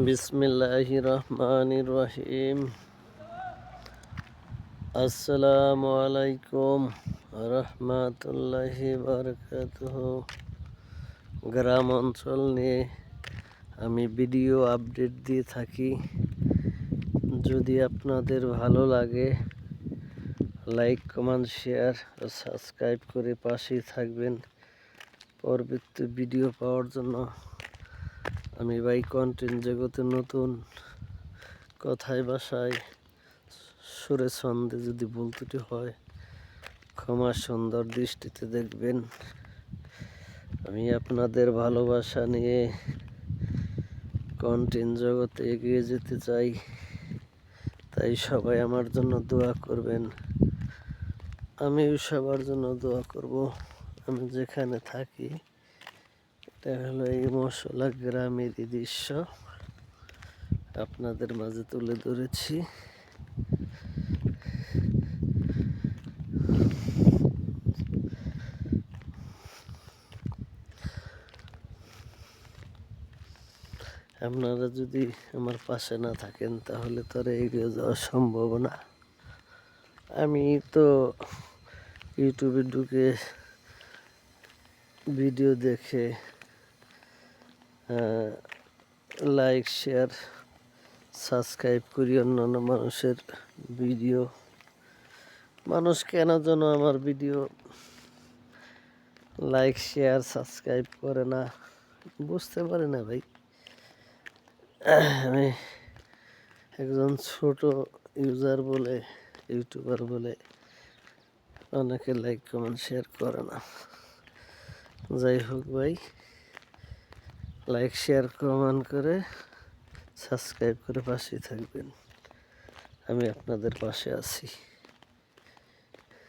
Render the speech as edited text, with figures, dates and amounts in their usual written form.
বিসমিল্লাহির রহমানির রহিম। আসসালামু আলাইকুম রহমাতুল্লাহি বারাকাতুহু। গ্রাম অঞ্চল নিয়ে আমি ভিডিও আপডেট দিয়ে থাকি। যদি আপনাদের ভালো লাগে লাইক কমেন্ট শেয়ার ও সাবস্ক্রাইব করে পাশেই থাকবেন পরবর্তী ভিডিও পাওয়ার জন্য। আমি ভাই কন্টেন্ট জগতে নতুন, কথায় ভাষায় সুরে ছন্দে যদি ভুল ত্রুটি হয় ক্ষমা সুন্দর দৃষ্টিতে দেখবেন। আমি আপনাদের ভালোবাসা নিয়ে কন্টেন্ট জগতে এগিয়ে যেতে চাই, তাই সবাই আমার জন্য দোয়া করবেন। আমিও সবার জন্য দোয়া করব। আমি যেখানে থাকি এটা হলো এই মশলা গ্রামেরই দৃশ্য আপনাদের মাঝে তুলে ধরেছি। আপনারা যদি আমার পাশে না থাকেন তাহলে তো আর এগিয়ে যাওয়া সম্ভব না। আমি তো ইউটিউবে ঢুকে ভিডিও দেখে লাইক শেয়ার সাবস্ক্রাইব করি অন্যান্য মানুষের ভিডিও। মানুষ কেন যেন আমার ভিডিও লাইক শেয়ার সাবস্ক্রাইব করে না বুঝতে পারি না ভাই। আমি একজন ছোট ইউজার বলে, ইউটিউবার বলে অনেকে লাইক কমেন্ট শেয়ার করে না। যাই হোক ভাই, লাইক শেয়ার কমেন্ট করে সাবস্ক্রাইব করে পাশেই থাকবেন। আমি আপনাদের পাশে আছি।